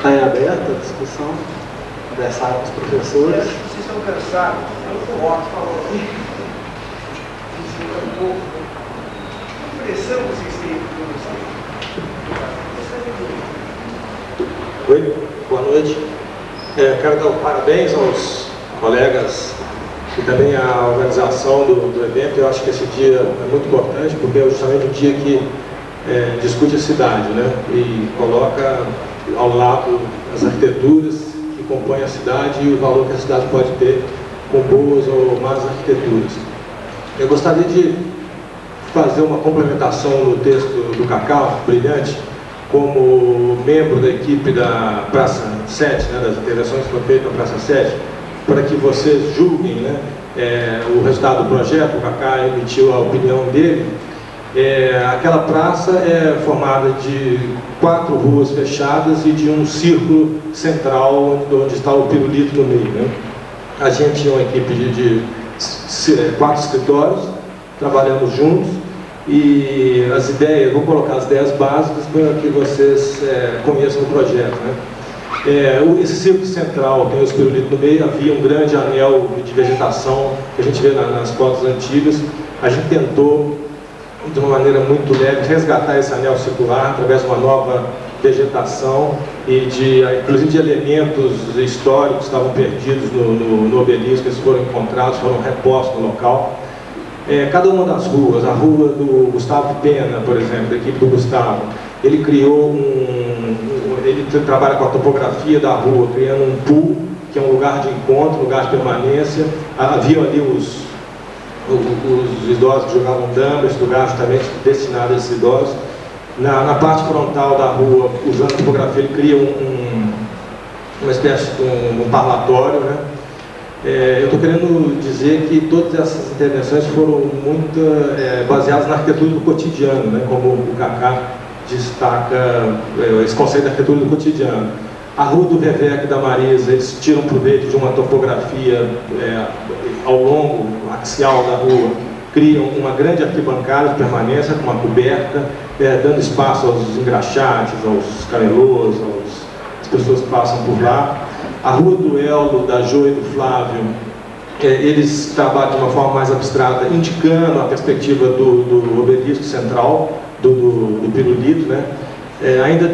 Está em aberta a discussão, conversar com os professores. Vocês estão cansados? O Rock falou aqui, um pouco. Que impressão vocês têm de vocês? Oi, boa noite. Quero dar parabéns aos colegas e também à organização do evento. Eu acho que esse dia é muito importante porque é justamente um dia que discute a cidade, né? E coloca ao lado as arquiteturas que compõem a cidade e o valor que a cidade pode ter com boas ou más arquiteturas. Eu gostaria de fazer uma complementação no texto do Cacau, brilhante, como membro da equipe da Praça 7, né, das intervenções que foram feitas na Praça 7, para que vocês julguem, né, o resultado do projeto. O Cacau emitiu a opinião dele. Aquela praça é formada de 4 ruas fechadas e de um círculo central onde está o pirulito no meio, né? A gente é uma equipe de 4 escritórios, trabalhamos juntos, e as ideias, vou colocar as ideias básicas para que vocês conheçam o projeto, né? Esse círculo central tem o pirulito no meio, havia um grande anel de vegetação que a gente vê nas fotos antigas. A gente tentou, de uma maneira muito leve, resgatar esse anel circular através de uma nova vegetação e inclusive de elementos históricos que estavam perdidos no obelisco. Eles foram encontrados, foram repostos no local. Cada uma das ruas, a rua do Gustavo Pena, por exemplo, da equipe do Gustavo, ele criou ele trabalha com a topografia da rua, criando um pool, que é um lugar de encontro, lugar de permanência. Havia ali os idosos que jogavam dama, esse lugar justamente destinado a esses idosos. Na parte frontal da rua, usando a topografia, ele cria uma espécie de um parlatório, né? Eu estou querendo dizer que todas essas intervenções foram muito baseadas na arquitetura do cotidiano, né? Como o Cacá destaca esse conceito da arquitetura do cotidiano. A rua do Vevec e da Marisa, eles tiram proveito de uma topografia ao longo, axial da rua, criam uma grande arquibancada de permanência com uma coberta, dando espaço aos engraxates, aos camelôs, às pessoas que passam por lá. A rua do Eldo, da Jo e do Flávio, eles trabalham de uma forma mais abstrata, indicando a perspectiva do obelisco central, do pirulito, né? Ainda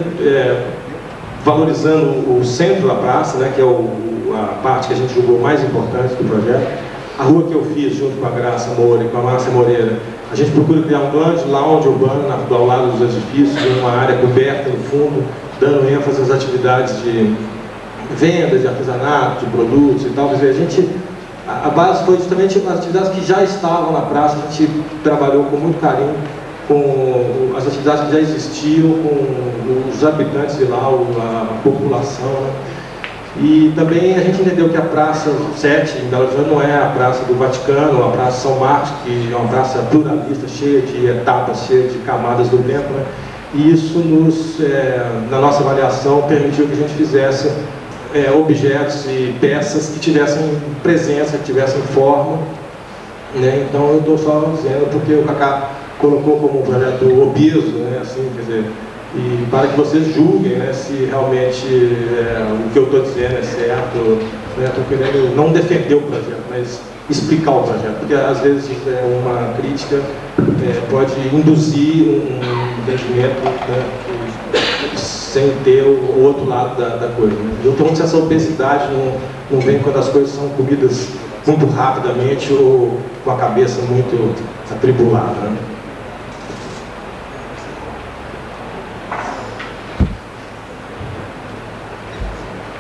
valorizando o centro da praça, né, que é a parte que a gente julgou mais importante do projeto. A rua que eu fiz junto com a Graça Moura e com a Márcia Moreira, a gente procura criar um grande lounge urbano ao lado dos edifícios, uma área coberta no fundo, dando ênfase às atividades de venda, de artesanato, de produtos e tal. Quer dizer, a base foi justamente as atividades que já estavam na praça. A gente trabalhou com muito carinho com as atividades que já existiam, com os habitantes de lá, a população, né? E também a gente entendeu que a Praça 7 em Belo Horizonte não é a Praça do Vaticano, a Praça São Marcos, que é uma praça pluralista, cheia de etapas, cheia de camadas do tempo, né? E isso na nossa avaliação, permitiu que a gente fizesse objetos e peças que tivessem presença, que tivessem forma, né? Então eu estou só dizendo porque o Cacá colocou como um projeto obeso, né? Assim, quer dizer, e para que vocês julguem, né, se realmente o que eu estou dizendo é certo. Estou querendo não defender o projeto, mas explicar o projeto, porque às vezes uma crítica pode induzir um entendimento, né, sem ter o outro lado da coisa, né? Eu pergunto se essa obesidade não vem quando as coisas são comidas muito rapidamente ou com a cabeça muito atribulada, né?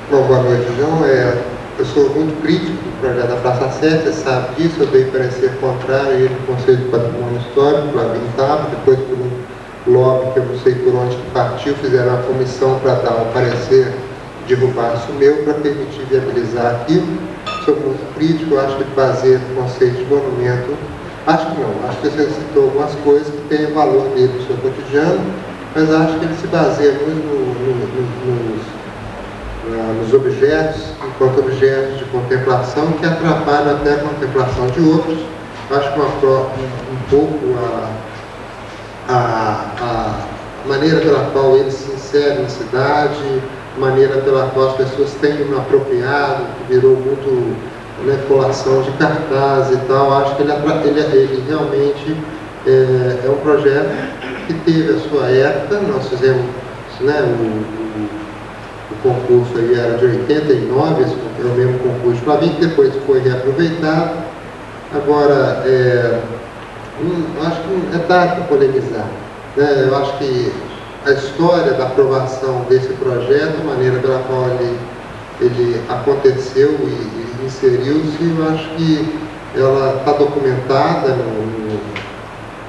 Bom, boa noite. Então, eu sou muito crítico do projeto da Praça 7, você sabe disso. Eu dei parecer contrário a ele no Conselho de Patrimônio Histórico, lá estava, depois por um lobby que eu não sei por onde que partiu, fizeram uma comissão para dar um parecer, derrubar-se o meu, para permitir viabilizar aquilo. Sou muito crítico, acho que baseia no conceito de monumento. Acho que não, acho que você citou algumas coisas que têm o valor dele no seu cotidiano, mas acho que ele se baseia muito nos objetos, enquanto objetos de contemplação, que atrapalham até a contemplação de outros. Acho que um pouco a maneira pela qual ele se insere na cidade, maneira pela qual as pessoas têm apropriado, que virou muito, né, colação de cartaz e tal. Acho que ele realmente é um projeto que teve a sua época. Nós fizemos, né, o concurso aí era de 89, esse é o mesmo concurso de Flavinho, que depois foi reaproveitado. Agora, acho que é tarde para polemizar, né? Eu acho que a história da aprovação desse projeto, a maneira pela qual ele aconteceu e inseriu-se, eu acho que ela está documentada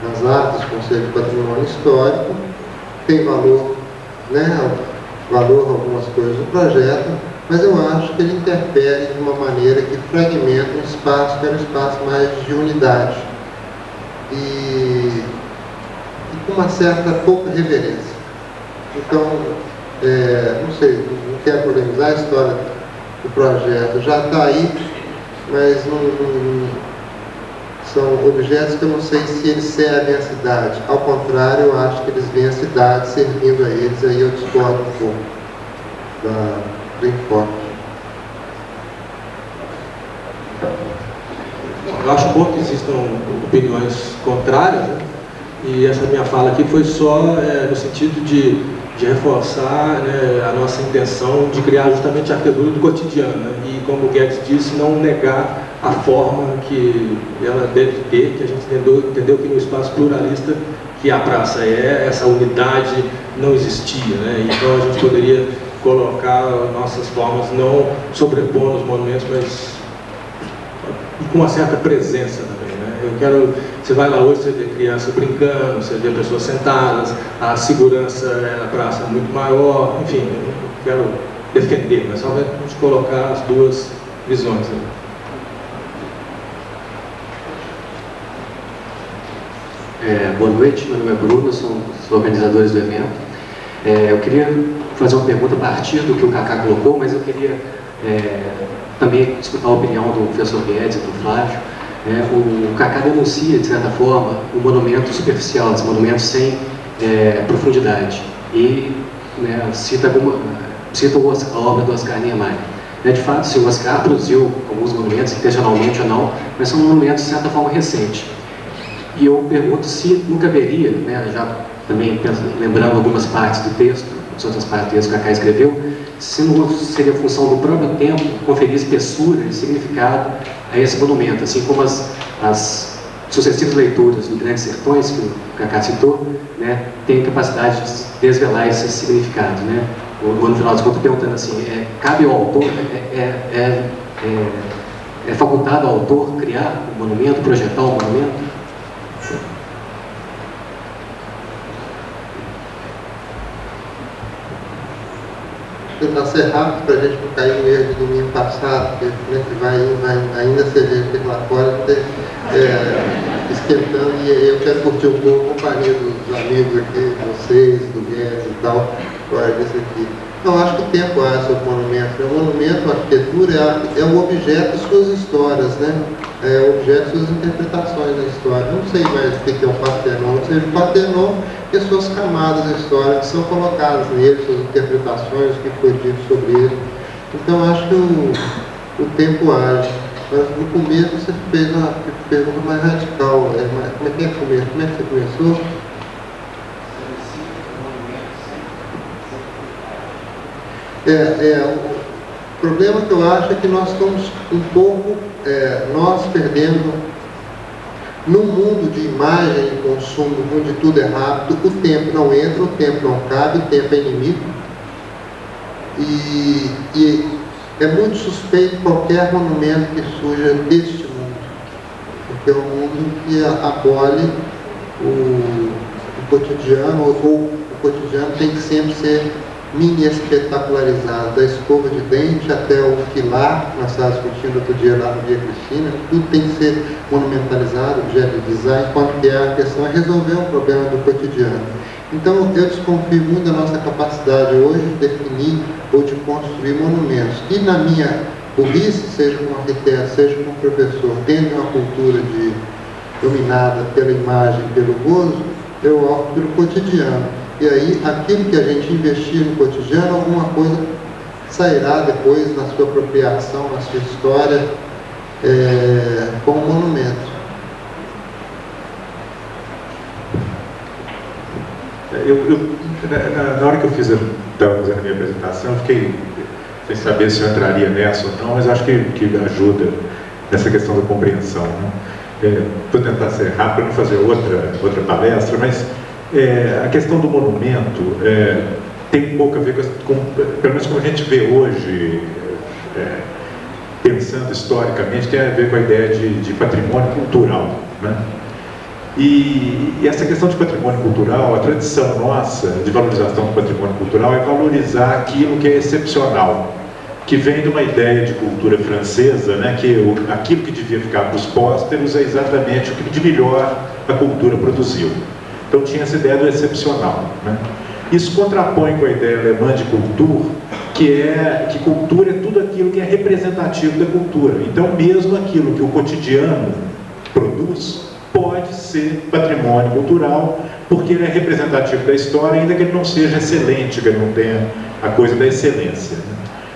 nas atas do Conselho de Patrimônio Histórico, tem valor, né, algumas coisas do projeto, mas eu acho que ele interfere de uma maneira que fragmenta um espaço que era um espaço mais de unidade e com uma certa pouca reverência. Então, não sei, não quero polemizar, a história do projeto já está aí, mas são objetos que eu não sei se eles servem à cidade. Ao contrário, eu acho que eles vêm à cidade servindo a eles, aí eu discordo um pouco do enfoque. Eu acho bom que existam opiniões contrárias, né? E essa minha fala aqui foi só no sentido de reforçar, né, a nossa intenção de criar justamente a arquitetura do cotidiano, né? E como o Guedes disse, não negar a forma que ela deve ter, que a gente entendeu que no espaço pluralista que a praça essa unidade não existia, né? Então a gente poderia colocar nossas formas não sobrepondo os monumentos, mas com uma certa presença também, né? Você vai lá hoje, você vê criança brincando, você vê pessoas sentadas, a segurança na praça é muito maior, enfim, eu quero defender, mas só para a gente colocar as duas visões, né? Boa noite, meu nome é Bruno, sou um dos organizadores do evento. Eu queria fazer uma pergunta a partir do que o Cacá colocou, mas eu queria também escutar a opinião do professor Guedes e do Flávio. O Cacá denuncia, de certa forma, o monumento superficial, esse monumento sem profundidade. E cita a obra do Oscar Niemeyer. De fato, sim, o Oscar produziu alguns monumentos, intencionalmente ou não, mas são monumentos, de certa forma, recentes. E eu pergunto se não caberia, já também lembrando algumas partes do texto, as outras partes do texto que o Cacá escreveu, se não seria função do próprio tempo conferir espessura e significado a esse monumento, assim como as sucessivas leituras do Grandes Sertões, que o Cacá citou, têm capacidade de desvelar esses significados. No final das contas, perguntando assim, cabe ao autor, é facultado ao autor criar um monumento, projetar um monumento? Tentar ser rápido para a gente não cair no erro de domingo passado, que vai ainda ser feito lá fora, esquentando, e eu quero curtir um pouco a companhia dos amigos aqui, vocês, do Guedes e tal, fora disso aqui. Não, acho que o tempo sobre o monumento. O monumento, a arquitetura, é o objeto de suas histórias, né? É o objeto de suas interpretações da história. Não sei mais o que é o Partenon. Ou seja, o Partenon e as suas camadas históricas são colocadas nele, suas interpretações, o que foi dito sobre ele. Então, acho que o tempo age. Mas no começo você fez uma pergunta mais radical. Como é que é o começo? Como é que você começou? O problema que eu acho é que nós estamos um pouco, nós perdendo, num mundo de imagem e consumo, onde tudo é rápido, o tempo não entra, o tempo não cabe, o tempo é inimigo. E é muito suspeito qualquer monumento que surja deste mundo, porque é um mundo que abole o cotidiano, ou o cotidiano tem que sempre ser mini espetacularizado, da escova de dente até o pilar, nós estávamos discutindo outro dia lá no Via Cristina, tudo tem que ser monumentalizado, objeto de design, enquanto que a questão é resolver um problema do cotidiano. Então eu desconfio muito da nossa capacidade hoje de definir ou de construir monumentos. E na minha burrice, seja como arquiteto, seja como professor, tendo uma cultura dominada pela imagem, pelo gozo, eu opto pelo cotidiano. E aí, aquilo que a gente investir no cotidiano, alguma coisa sairá depois na sua apropriação, na sua história, como monumento. Na hora que eu estava fazendo a minha apresentação, eu fiquei sem saber se eu entraria nessa ou não, mas acho que ajuda nessa questão da compreensão, né? Vou tentar ser rápido para não fazer outra palestra, mas a questão do monumento tem um pouco a ver com pelo menos como a gente vê hoje, pensando historicamente, tem a ver com a ideia de patrimônio cultural, né? E essa questão de patrimônio cultural, a tradição nossa de valorização do patrimônio cultural é valorizar aquilo que é excepcional, que vem de uma ideia de cultura francesa, né, que aquilo que devia ficar para os pósteros é exatamente o que de melhor a cultura produziu. Então tinha essa ideia do excepcional, né? Isso contrapõe com a ideia alemã de cultura, que cultura é tudo aquilo que é representativo da cultura. Então mesmo aquilo que o cotidiano produz pode ser patrimônio cultural, porque ele é representativo da história, ainda que ele não seja excelente, que ele não tenha a coisa da excelência, né?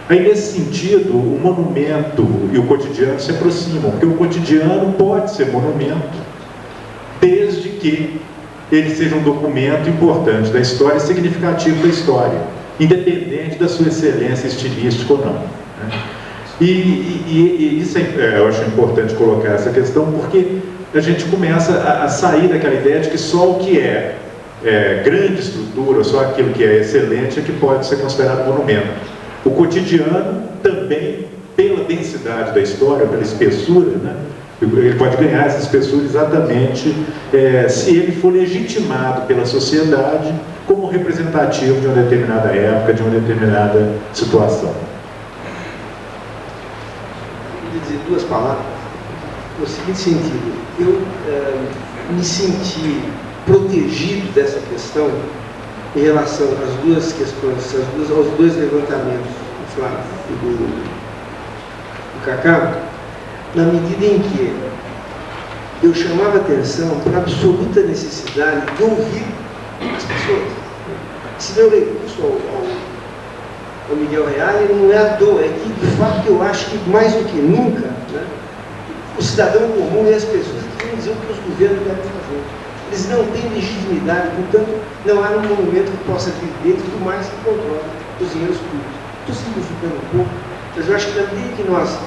Aí, nesse sentido, o monumento e o cotidiano se aproximam, porque o cotidiano pode ser monumento, desde que ele seja um documento importante da história, significativo da história, independente da sua excelência estilística ou não, né? E isso eu acho importante colocar essa questão, porque a gente começa a sair daquela ideia de que só o que é grande estrutura, só aquilo que é excelente é que pode ser considerado monumento. O cotidiano também, pela densidade da história, pela espessura, né, ele pode ganhar essa espessura exatamente se ele for legitimado pela sociedade como representativo de uma determinada época, de uma determinada situação. Eu queria dizer duas palavras no seguinte sentido: eu me senti protegido dessa questão em relação às duas questões, aos dois levantamentos do Flávio e do Cacá, na medida em que eu chamava atenção para a absoluta necessidade de ouvir as pessoas. Esse meu recurso ao Miguel Reale, ele não é à toa, é que de fato eu acho que mais do que nunca, né, o cidadão comum e as pessoas têm que dizer o que os governos devem fazer. Eles não têm legitimidade, portanto, não há um monumento que possa vir dentro do mais que controla os dinheiros públicos. Estou simplificando um pouco, mas eu acho que na medida em que nós,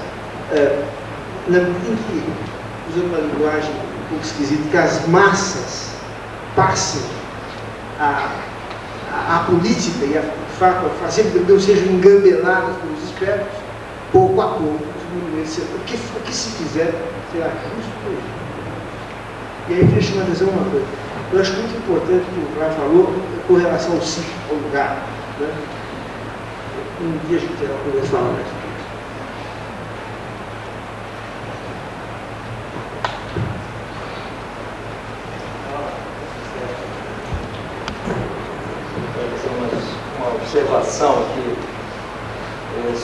usando uma linguagem um pouco esquisita, que as massas passem a política e fazer com que não sejam engambeladas pelos espertos, pouco a pouco os monumentos serão. O que se fizer será justo por isso. E aí eu queria chamar a atenção uma coisa. Eu acho muito importante o que o Flávio falou com relação ao sítio, ao lugar, né? Um dia a gente terá poder falar mais sobre isso. Uma observação aqui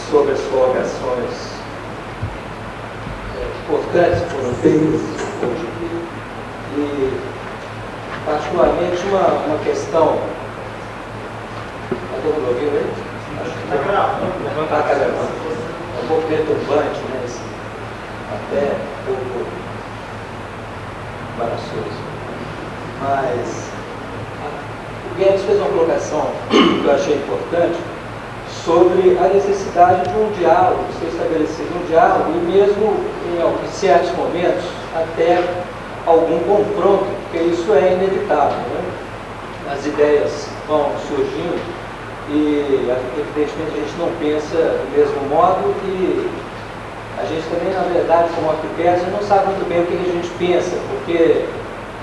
sobre as colocações importantes que foram feitas hoje aqui, e particularmente uma questão. Está todo mundo ouvindo aí? Acho que está gravando. É um pouco perturbante, né? Até um pouco embaraçoso. Mas o Guedes fez uma colocação que eu achei importante sobre a necessidade de um diálogo, de ser estabelecido um diálogo e mesmo em certos momentos até algum confronto, porque isso é inevitável, né? As ideias vão surgindo e evidentemente a gente não pensa do mesmo modo e a gente também, na verdade, como arquitetos, não sabe muito bem o que a gente pensa, porque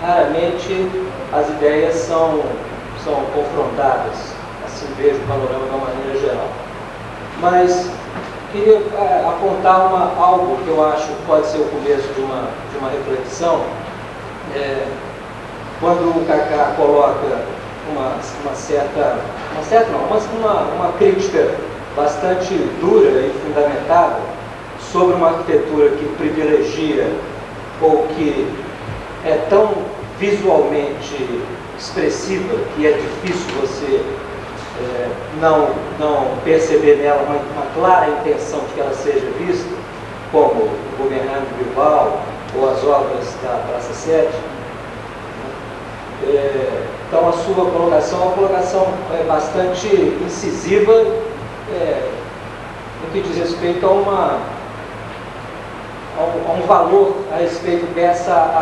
raramente as ideias são confrontadas. Assim vejo o panorama de uma maneira geral. Mas queria apontar algo que eu acho que pode ser o começo de uma reflexão. Quando o Cacá coloca uma crítica bastante dura e fundamentada sobre uma arquitetura que privilegia ou que é tão visualmente expressiva, que é difícil você não perceber nela uma clara intenção de que ela seja vista, como o Guggenheim de Bilbao ou as obras da Praça 7. Então a sua colocação é uma colocação bastante incisiva no que diz respeito a um valor a respeito dessa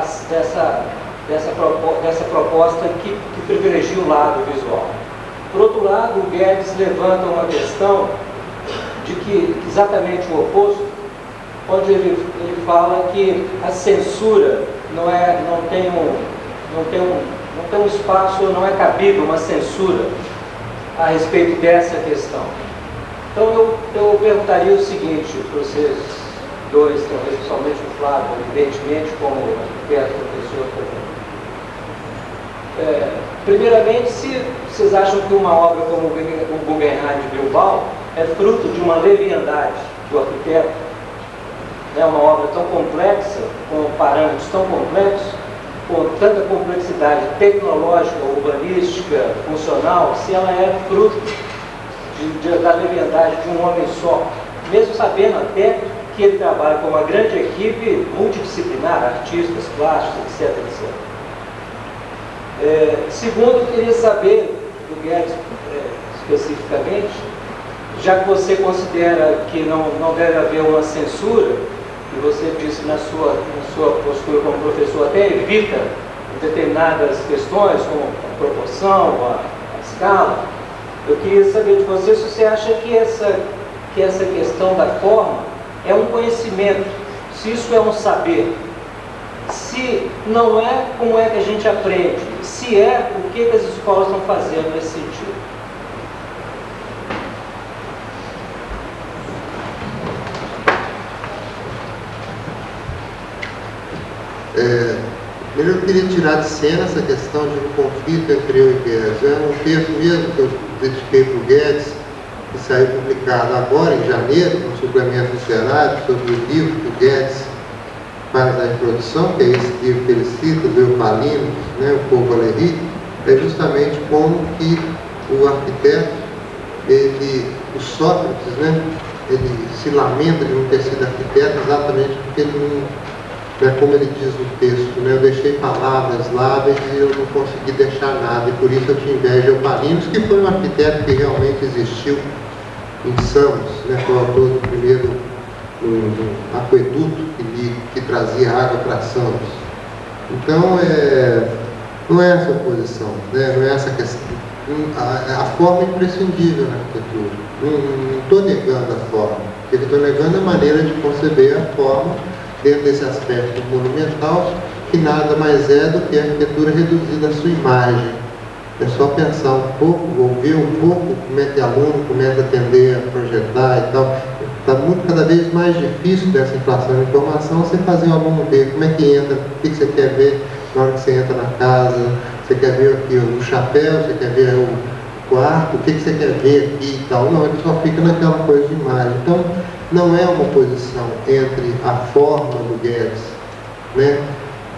proposta que privilegia o lado visual. Por outro lado, o Guedes levanta uma questão de que exatamente o oposto, onde ele fala que a censura não tem um espaço, não é cabível uma censura a respeito dessa questão. Então eu perguntaria o seguinte para vocês dois, talvez principalmente o Flávio, evidentemente, como arquiteto, professor também. Primeiramente, se vocês acham que uma obra como o Guggenheim de Bilbao é fruto de uma leviandade do arquiteto, né, uma obra tão complexa, com parâmetros tão complexos, com tanta complexidade tecnológica, urbanística, funcional, se ela é fruto da leviandade de um homem só, mesmo sabendo até que ele trabalha com uma grande equipe multidisciplinar, artistas, plásticos, etc. Segundo, eu queria saber do Guedes especificamente, já que você considera que não deve haver uma censura, e você disse na sua postura como professor até evita determinadas questões, como a proporção, a escala, eu queria saber de você se você acha que essa questão da forma é um conhecimento, se isso é um saber. Se não é, como é que a gente aprende? Se é, o que as escolas estão fazendo nesse sentido? Eu queria tirar de cena essa questão de um conflito entre eu e Guedes. É um texto mesmo que eu dediquei para o Guedes, que saiu publicado agora, em janeiro, no suplemento literário, sobre o livro que o Guedes faz a introdução, que é esse livro que ele cita, do Eupalino, né, o Paul Valéry, é justamente como que o arquiteto, o Sócrates, né, ele se lamenta de não ter sido arquiteto exatamente porque ele não... Como ele diz no texto, né? Eu deixei palavras lá e eu não consegui deixar nada, e por isso eu tinha inveja de Eupalinos, que foi um arquiteto que realmente existiu em Samos, né? Foi o autor do primeiro aqueduto que trazia água para Samos. Então, não é essa posição, né? Não é essa questão. A forma é imprescindível na arquitetura. Não estou negando a forma, o que eu estou negando é a maneira de conceber a forma dentro desse aspecto monumental, que nada mais é do que a arquitetura reduzida à sua imagem. É só pensar um pouco, ouvir um pouco como é que aluno começa a tender a projetar e tal. Está cada vez mais difícil dessa inflação de informação, você fazer o aluno ver como é que entra, o que você quer ver na hora que você entra na casa, você quer ver aqui o chapéu, você quer ver o quarto, o que você quer ver aqui e tal. Não, ele só fica naquela coisa de imagem. Então, não é uma posição entre a forma do Guedes, né,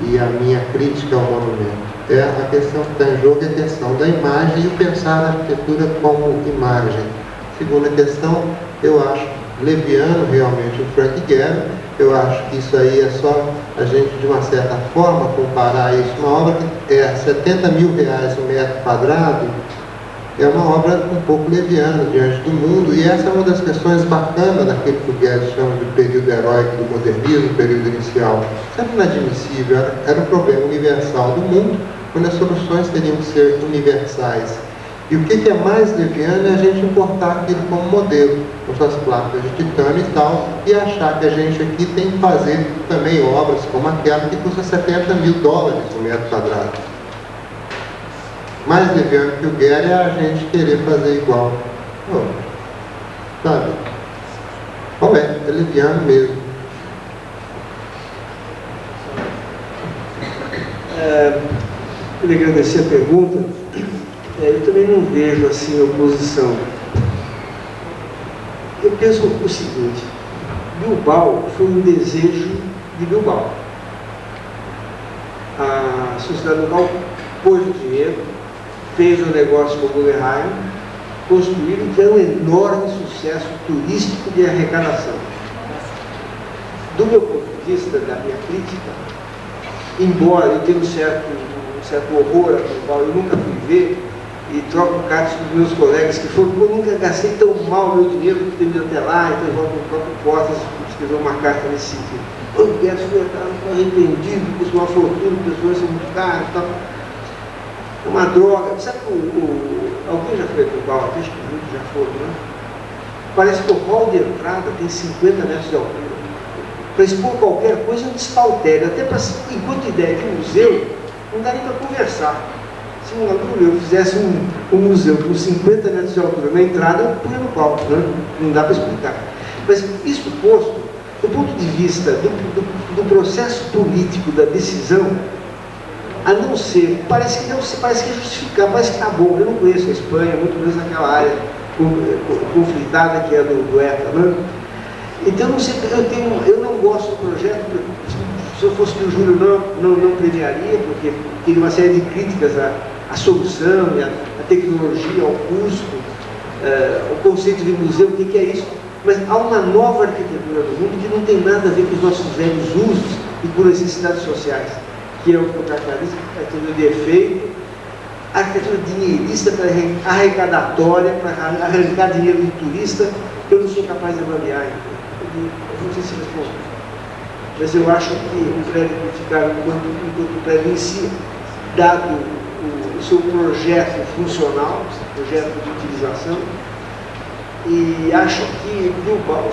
e a minha crítica ao monumento. A questão que está em jogo é a questão da imagem e o pensar na arquitetura como imagem. Segunda questão, eu acho leviano realmente o Frank Gehry. Eu acho que isso aí é só a gente, de uma certa forma, comparar isso. Uma obra que é R$70 mil o metro quadrado, é uma obra um pouco leviana diante do mundo, e essa é uma das questões bacanas daquilo que o Guedes chama de período heróico do modernismo, período inicial. Isso era inadmissível, era um problema universal do mundo, onde as soluções teriam que ser universais. E o que é mais leviano é a gente importar aquilo como modelo, com suas placas de titânio e tal, e achar que a gente aqui tem que fazer também obras como aquela que custa $70 mil o metro quadrado. Mais leviano que o Gehry é a gente querer fazer igual. Pô, sabe? Bom, é leviano mesmo. Eu lhe agradecer a pergunta. Eu também não vejo assim oposição. Eu penso o seguinte: Bilbao foi um desejo de Bilbao. A sociedade local pôs o dinheiro, fez um negócio com o Guggenheim, construíram e que é um enorme sucesso turístico de arrecadação. Do meu ponto de vista, da minha crítica, embora eu tenha um certo horror ao qual eu nunca fui ver, e troco cartas com meus colegas que foram, eu nunca gastei tão mal meu dinheiro que tenho ido até lá, então eu volto no próprio Portas e escrever uma carta nesse sentido. Eu estou arrependido, custa uma fortuna, pessoas são muito caras e tal. É uma droga. Sabe alguém já foi para o Bal? Acho que muitos já foram, né? Parece que o hall de entrada tem 50 metros de altura. Para expor qualquer coisa é um despautério. Até para, enquanto ideia de museu, não dá nem para conversar. Se um aluno meu fizesse um museu com 50 metros de altura na entrada, eu punha no palco, né? Não dá para explicar. Mas isso posto, do ponto de vista do processo político da decisão, a não ser, parece que é justificar, parece que está bom. Eu não conheço a Espanha, muito menos naquela área conflitada que é do ETA, né? Então não sei, eu não gosto do projeto. Se eu fosse do Júlio, não premiaria, porque tem uma série de críticas à solução, à tecnologia, ao custo, o conceito de museu, o que é isso. Mas há uma nova arquitetura do mundo que não tem nada a ver com os nossos velhos usos e com necessidades sociais, que é o capitalismo, a arquitetura de efeito, a arquitetura dinheirista, arrecadatória, para arrancar dinheiro de turista, que eu não sou capaz de avaliar. Eu não sei se respondo. Mas eu acho que o prédio ficar enquanto prédio em si, dado o seu projeto funcional, projeto de utilização, e acho que Bilbao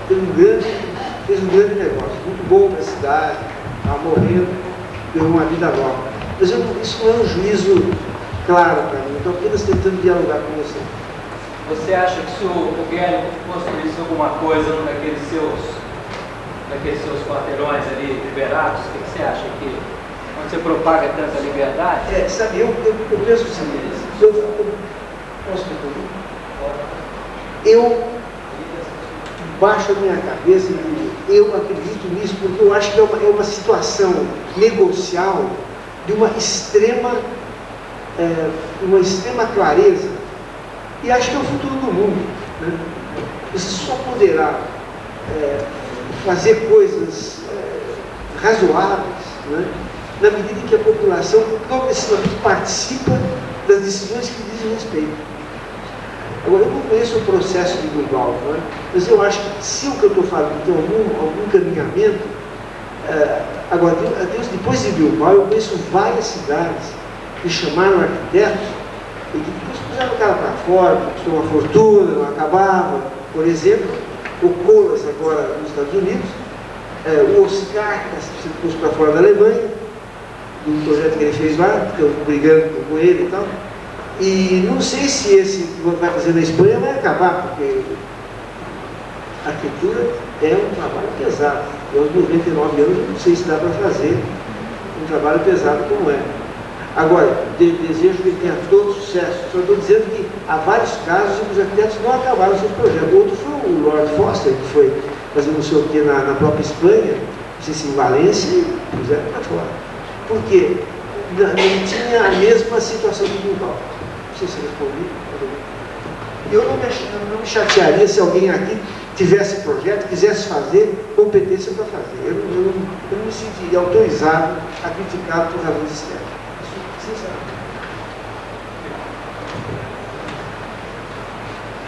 fez um grande negócio, muito bom para a cidade, estava morrendo, deu uma vida nova. Mas isso não é um juízo claro para mim, estou apenas tentando dialogar com você. Você acha que se o Guilherme construísse alguma coisa naqueles seus quarteirões ali liberados, o que você acha que quando você propaga tanta liberdade? Sabe, eu penso o seguinte, posso responder? Eu baixo a minha cabeça e eu acredito nisso porque eu acho que é uma situação negocial de uma extrema clareza e acho que é o futuro do mundo, né? Você só poderá fazer coisas razoáveis, né, na medida em que a população progressivamente participa das decisões que dizem respeito. Agora, eu não conheço o processo de Bilbao, né? Mas eu acho que se o que eu estou falando tem algum caminhamento, agora, depois de Bilbao, eu conheço várias cidades que chamaram arquitetos e que depois puseram o cara para fora, custou uma fortuna, não acabava. Por exemplo, o Colas agora nos Estados Unidos, o Oscar, que está sendo posto para fora da Alemanha, do projeto que ele fez lá, que eu brigando com ele e tal. E não sei se esse que vai fazer na Espanha vai acabar, porque a arquitetura é um trabalho pesado. Eu, aos 99 anos, não sei se dá para fazer um trabalho pesado como é. Agora, desejo que ele tenha todo sucesso. Só estou dizendo que há vários casos em que os arquitetos não acabaram seus projetos. Outro foi o Lord Foster, que foi fazer não sei o que na própria Espanha, não sei se em Valência, e puseram para fora. Por quê? Não tinha a mesma situação de Bilbao. Não sei se respondi. Eu não me chatearia se alguém aqui tivesse projeto, quisesse fazer, competência para fazer. Eu não me sentiria autorizado a criticar por razões externas. Isso, sinceramente.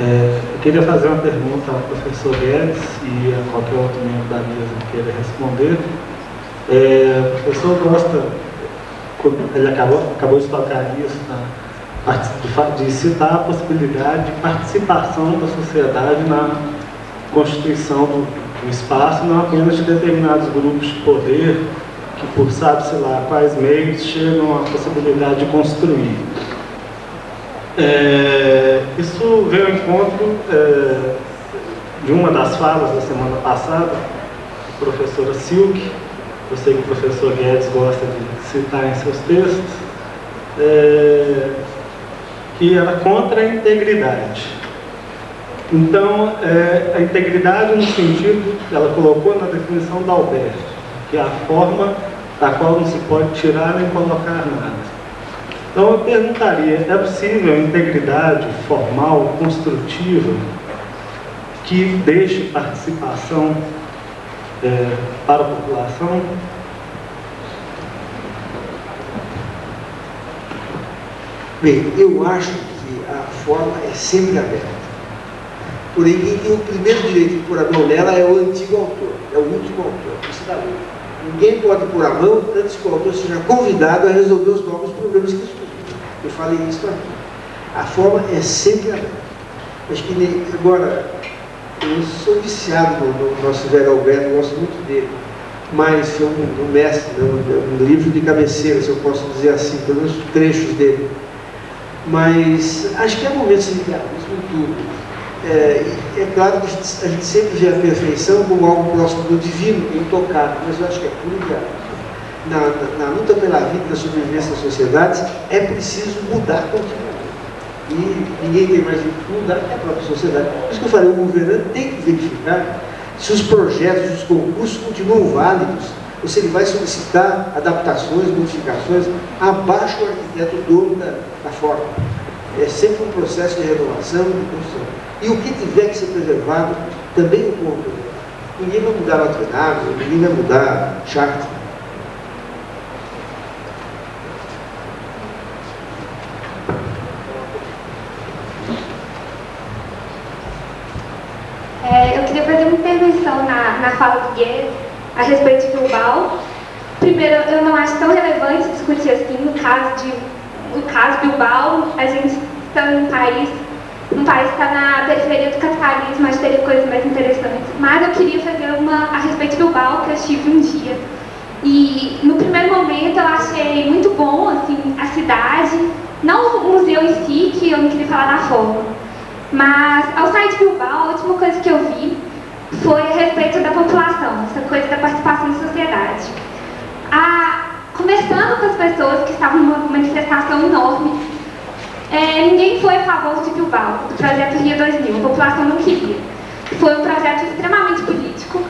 Eu queria fazer uma pergunta ao professor Guedes e a qualquer outro membro da mesa que queira responder. O professor gosta, ele acabou de tocar nisso, de citar a possibilidade de participação da sociedade na constituição do espaço, não apenas de determinados grupos de poder que, por sabe-se lá quais meios, chegam à possibilidade de construir. Isso veio ao encontro de uma das falas da semana passada, da professora Silk. Eu sei que o professor Guedes gosta de citar em seus textos, que era contra a integridade. Então, a integridade no sentido, ela colocou na definição da Alberto, que é a forma da qual não se pode tirar nem colocar nada. Então eu perguntaria, é possível integridade formal, construtiva, que deixe participação para a população? Bem, eu acho que a forma é sempre aberta. Porém, quem tem o primeiro direito de pôr a mão nela é o antigo autor, é o último autor, isso está bem. Ninguém pode pôr a mão antes que o autor seja convidado a resolver os novos problemas que surgem. Eu falei isso aqui. A forma é sempre aberta. Acho que agora, eu sou viciado no nosso velho Alberto, gosto muito dele, mas foi um mestre, um livro de cabeceira, se eu posso dizer assim, pelo menos trechos dele. Mas acho que é momento de se ligar isso em tudo. É claro que a gente sempre vê a perfeição como algo próximo do divino, intocável, mas eu acho que é puro ideal. Na luta pela vida e da sobrevivência das sociedades, é preciso mudar continuamente. E ninguém tem mais jeito de mudar que a própria sociedade. Por isso que eu falei, o governante tem que verificar se os projetos, os concursos continuam válidos, ou se ele vai solicitar adaptações, modificações, abaixo o arquiteto dono da forma. É sempre um processo de renovação, de construção. E o que tiver que ser preservado, também o ponto. Ninguém vai mudar latrinário, ninguém vai mudar charter. Eu queria fazer uma intervenção na fala do Guedes a respeito de Bilbao. Primeiro, eu não acho tão relevante discutir assim no caso Bilbao. A gente está num país que está na periferia do capitalismo, acho que teria coisas mais interessantes. Mas eu queria fazer uma a respeito de Bilbao, que eu estive um dia. E no primeiro momento eu achei muito bom assim, a cidade, não o museu em si, que eu não queria falar da forma. Mas ao sair de Bilbao, a última coisa que eu vi foi a respeito da população, essa coisa da participação da sociedade. Conversando com as pessoas que estavam numa manifestação enorme, ninguém foi a favor de Bilbao, do projeto Rio 2000, a população não queria. Foi um projeto extremamente político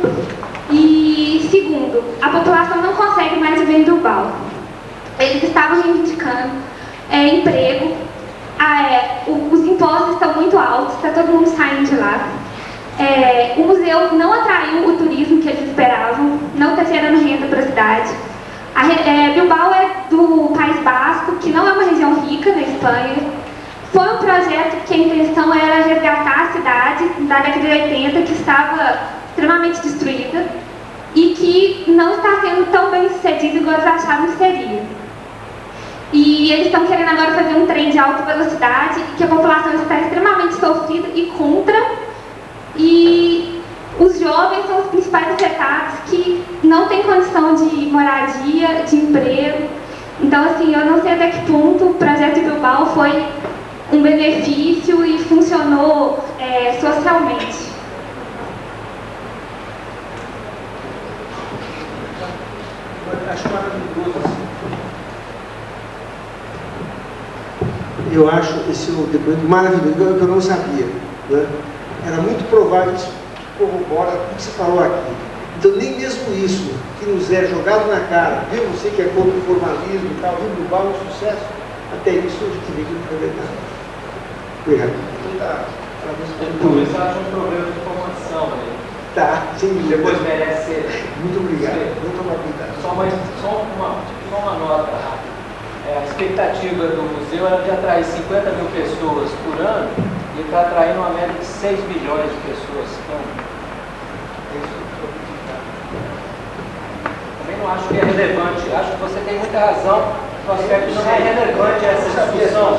e, segundo, a população não consegue mais viver em Bilbao. Eles estavam reivindicando emprego, os impostos estão muito altos, está todo mundo saindo de lá. O museu não atraiu o turismo que eles esperavam, não está gerando renda para a cidade. Bilbao é do País Basco, que não é uma região rica na Espanha. Foi um projeto que a intenção era resgatar a cidade da década de 80, que estava extremamente destruída e que não está sendo tão bem sucedido igual eles achavam que seria. E eles estão querendo agora fazer um trem de alta velocidade, que a população está extremamente sofrida e contra. E os jovens são os principais afetados, que não têm condição de moradia, de emprego. Então, assim, eu não sei até que ponto o projeto de Bilbao foi um benefício e funcionou socialmente. Acho maravilhoso. Eu acho esse depoimento maravilhoso, que eu não sabia. Né? Era muito provável isso corrobora tudo que você falou aqui. Então, nem mesmo isso, que nos é jogado na cara, viu? Você que é contra o formalismo e tal, viu? Bilbao é um sucesso. Até isso a gente vê que não foi verdade. Obrigado. Talvez eu acho um problema de formação, né? Tá, sim. Depois merece ser. Muito obrigado. Vou tomar cuidado. Só uma nota rápida. A expectativa do museu era de atrair 50 mil pessoas por ano e está atraindo uma média de 6 milhões de pessoas. Então, também não acho que é relevante. Acho que você tem muita razão no aspecto que não é relevante essa discussão,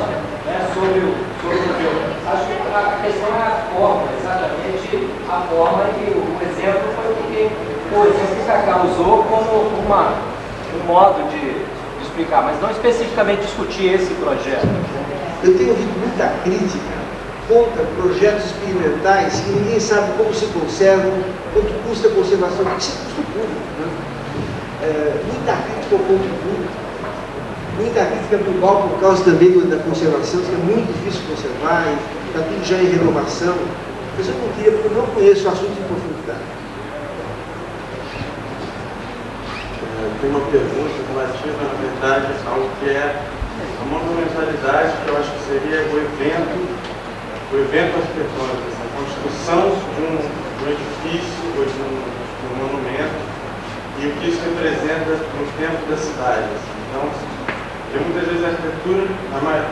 né, sobre o jogo. Acho que a questão é a forma, exatamente a forma que o exemplo foi porque o exemplo que o Cacá usou como um modo de explicar, mas não especificamente discutir esse projeto. Eu tenho ouvido muita crítica contra projetos experimentais que ninguém sabe como se conservam, quanto custa a conservação, porque isso é custo público. Né? Muita crítica ao ponto público, muita crítica do Bilbao por causa também da conservação, que é muito difícil conservar, está tudo já em renovação. Mas eu não queria, porque eu não conheço o assunto em profundidade. Tem uma pergunta relativa, na verdade, ao que é A monumentalidade, que eu acho que seria o evento arquitetônico, a construção de um edifício ou de um monumento e o que isso representa no tempo da cidade. Então, muitas vezes a arquitetura,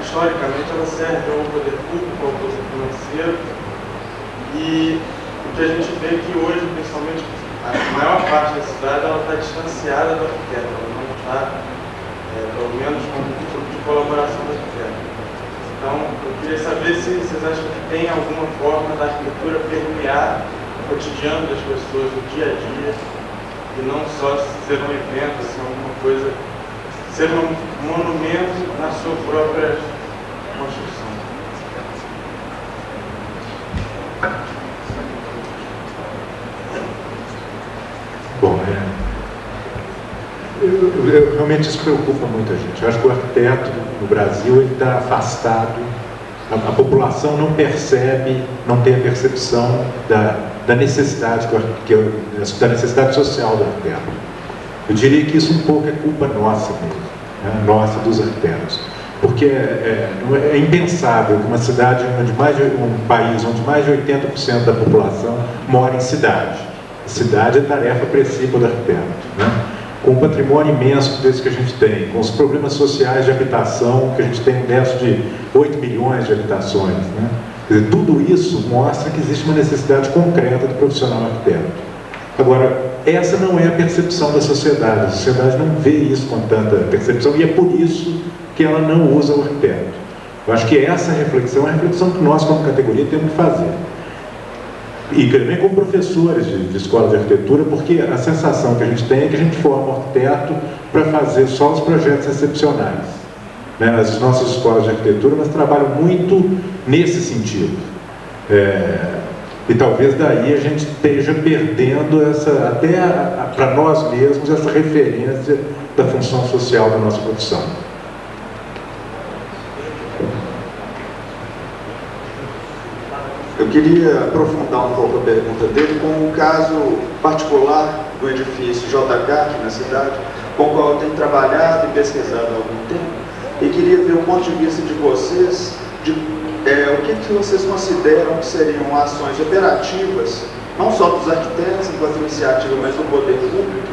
historicamente, ela serve ao poder público, ao poder financeiro, e o que a gente vê que hoje, principalmente, a maior parte da cidade, ela está distanciada do arquiteto, ela não está, pelo menos, com um tipo de colaboração do arquiteto. Então, eu queria saber se vocês acham que tem alguma forma da arquitetura permear o cotidiano das pessoas, o dia a dia, e não só ser um evento, assim, alguma coisa, ser um monumento na sua própria construção. Bom, realmente isso preocupa muita gente. Eu acho que o arquiteto no Brasil está afastado, a população não percebe, não tem a percepção da necessidade, da necessidade social do arquiteto. Eu diria que isso um pouco é culpa nossa mesmo, né? Nossa, dos arquitetos. Porque é impensável que uma cidade, um país onde mais de 80% da população mora em cidade. Cidade é tarefa principal do arquiteto, né? Com o patrimônio imenso desse que a gente tem, com os problemas sociais de habitação, que a gente tem um déficit de 8 milhões de habitações, né? Quer dizer, tudo isso mostra que existe uma necessidade concreta do profissional arquiteto. Agora, essa não é a percepção da sociedade. A sociedade não vê isso com tanta percepção e é por isso que ela não usa o arquiteto. Eu acho que essa reflexão é a reflexão que nós, como categoria, temos que fazer. E também como professores de escola de arquitetura, porque a sensação que a gente tem é que a gente forma o arquiteto para fazer só os projetos excepcionais. Né? As nossas escolas de arquitetura, elas trabalham muito nesse sentido. E talvez daí a gente esteja perdendo para nós mesmos, essa referência da função social da nossa profissão. Eu queria aprofundar um pouco a pergunta dele com o caso particular do edifício JK aqui na cidade, com o qual eu tenho trabalhado e pesquisado há algum tempo, e queria ver o ponto de vista de vocês, o que vocês consideram que seriam ações operativas, não só dos arquitetos enquanto iniciativa, mas do poder público,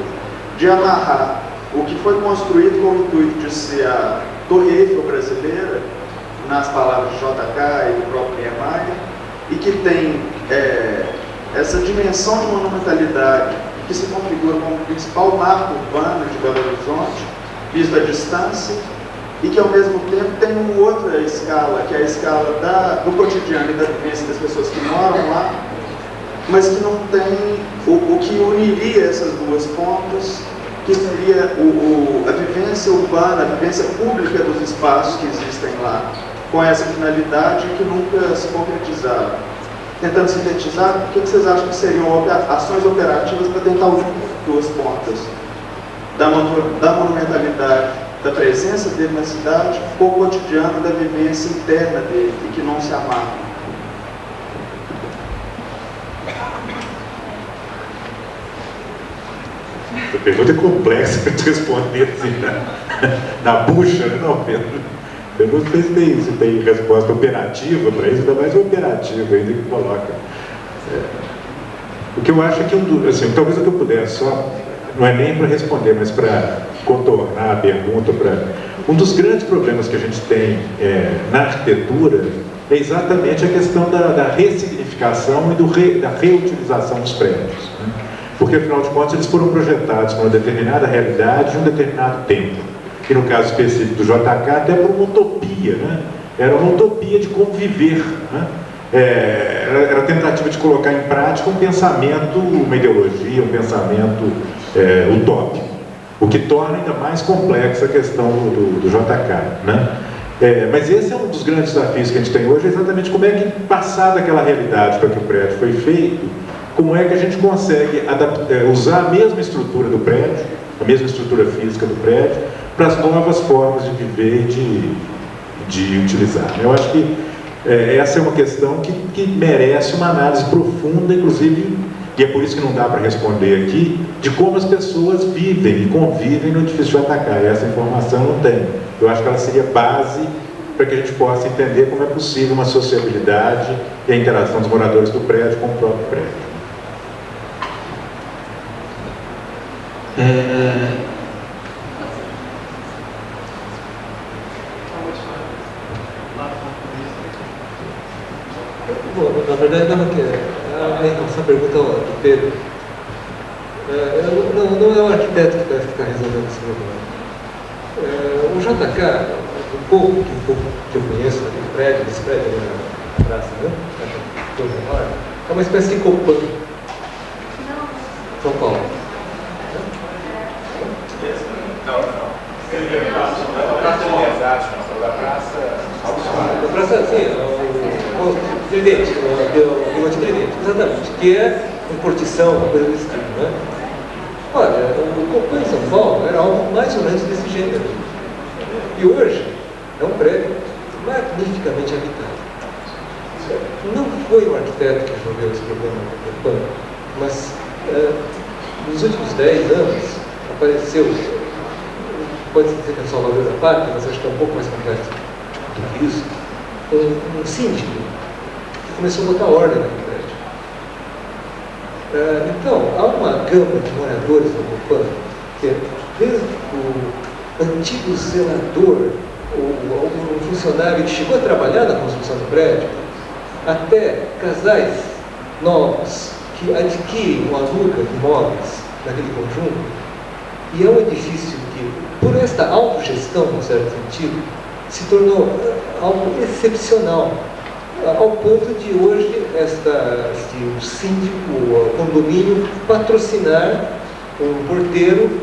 de amarrar o que foi construído com o intuito de ser a Torre Eiffel brasileira, nas palavras de JK e do próprio Niemeyer, e que tem essa dimensão de monumentalidade que se configura como o principal marco urbano de Belo Horizonte, visto à distância, e que ao mesmo tempo tem uma outra escala, que é a escala do cotidiano e da vivência das pessoas que moram lá, mas que não tem o que uniria essas duas pontas, que seria a vivência urbana, a vivência pública dos espaços que existem lá, com essa finalidade que nunca se concretizaram. Tentando sintetizar, o que vocês acham que seriam ações operativas para tentar unir duas pontas da monumentalidade, da presença dele na cidade, com o cotidiano da vivência interna dele, e que não se amarram? A pergunta é complexa para te responder assim, na bucha, né? Não, Pedro. Eu não sei se tem resposta operativa para isso, ainda mais operativa ainda que coloca. O que eu acho é que assim, talvez o que eu puder só, não é nem para responder, mas para contornar a pergunta, um dos grandes problemas que a gente tem na arquitetura é exatamente a questão da ressignificação e da reutilização dos prédios, né? Porque afinal de contas eles foram projetados para uma determinada realidade de um determinado tempo. E no caso específico do JK, até por uma utopia, né? Era uma utopia de conviver, né? Era a tentativa de colocar em prática um pensamento, uma ideologia, um pensamento utópico, o que torna ainda mais complexa a questão do JK, né? Mas esse é um dos grandes desafios que a gente tem hoje, é exatamente como é que, passada aquela realidade para que o prédio foi feito, como é que a gente consegue usar a mesma estrutura do prédio, a mesma estrutura física do prédio, para as novas formas de viver e de utilizar. Eu acho que essa é uma questão que merece uma análise profunda, inclusive e é por isso que não dá para responder aqui, de como as pessoas vivem e convivem no edifício JK. E essa informação não tem. Eu acho que ela seria base para que a gente possa entender como é possível uma sociabilidade e a interação dos moradores do prédio com o próprio prédio. Bom, na verdade, não, essa pergunta do Pedro, não é o arquiteto que está resolvendo esse problema. O JK, um pouco que eu conheço ali do prédio, desse prédio ali na praça, né? É uma espécie de Copan. São Paulo. Da praça, sim, o Tridente, o Bigode Tridente, exatamente, que é encurtição, uma coisa desse tipo, né? Olha, o Copan em São Paulo era algo mais ou menos desse gênero. E hoje é um prédio magnificamente habitado. Não foi o arquiteto que resolveu esse problema do Copan, mas nos últimos 10 anos apareceu, pode dizer que é só o valor da pátria, mas acho que é um pouco mais complexo do que isso, um síndico que começou a botar ordem naquele prédio. Então, há uma gama de moradores do Copan, que é desde o antigo zelador, um funcionário que chegou a trabalhar na construção do prédio, até casais novos que adquirem ou alugam imóveis naquele conjunto, e é um edifício que, por esta autogestão, num certo sentido, se tornou algo excepcional, ao ponto de hoje o síndico, o condomínio, patrocinar um porteiro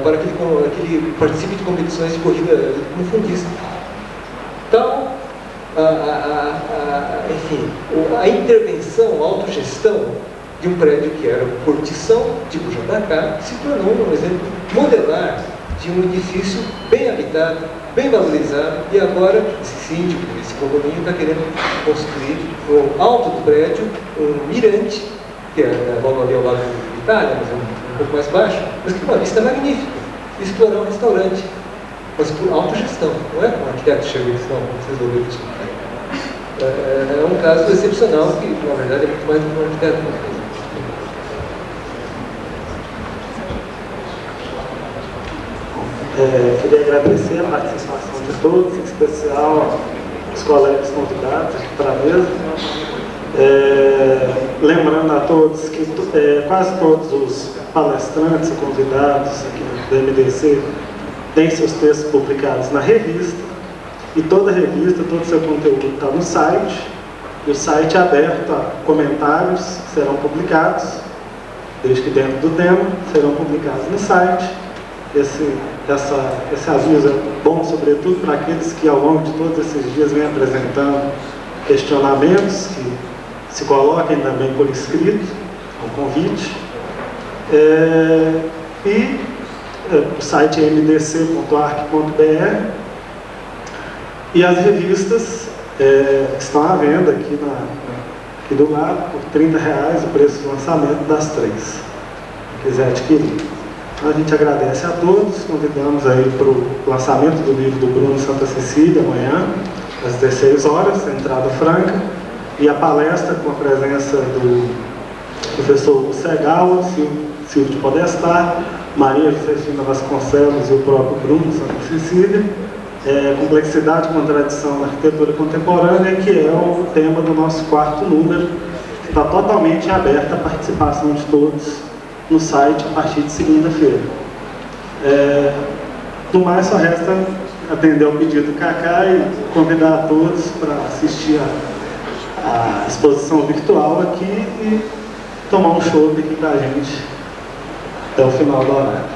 para que ele participe de competições de corrida como fundista. Então, enfim, a intervenção, a autogestão de um prédio que era curtição, tipo JK, se tornou um exemplo modelar de um edifício bem habitado, bem valorizado, e agora esse síndico, esse condomínio está querendo construir no alto do prédio um mirante, que é logo ali ao lado de Itália, mas um pouco mais baixo, mas que uma vista magnífica, e explorar um restaurante, mas por autogestão, não é um arquiteto chegou e disse, não, vamos resolver isso aqui. É um caso excepcional que, na verdade, é muito mais do que um arquiteto. Queria agradecer a participação de todos, em especial os colegas convidados aqui para a mesa. Lembrando a todos que quase todos os palestrantes e convidados aqui do MDC têm seus textos publicados na revista, e toda a revista, todo o seu conteúdo está no site, e o site é aberto a comentários que serão publicados, desde que dentro do tema, serão publicados no site. Esse aviso é bom, sobretudo, para aqueles que, ao longo de todos esses dias, vêm apresentando questionamentos, que se coloquem também por escrito, ao convite. O site é mdc.arc.br, e as revistas estão à venda aqui do lado, por R$30, o preço de lançamento das 3, quem quiser adquirir. Então, a gente agradece a todos, convidamos aí para o lançamento do livro do Bruno Santa Cecília, amanhã, às 16 horas, entrada franca, e a palestra com a presença do professor Segal, Silvio de Podestar, Maria Josefina Vasconcelos e o próprio Bruno Santa Cecília, complexidade e contradição na arquitetura contemporânea, que é o tema do nosso 4º número, que está totalmente aberto à participação de todos no site a partir de segunda-feira. No mais, só resta atender ao pedido do Cacá e convidar a todos para assistir a exposição virtual aqui e tomar um chopp aqui com a gente até o final do horário.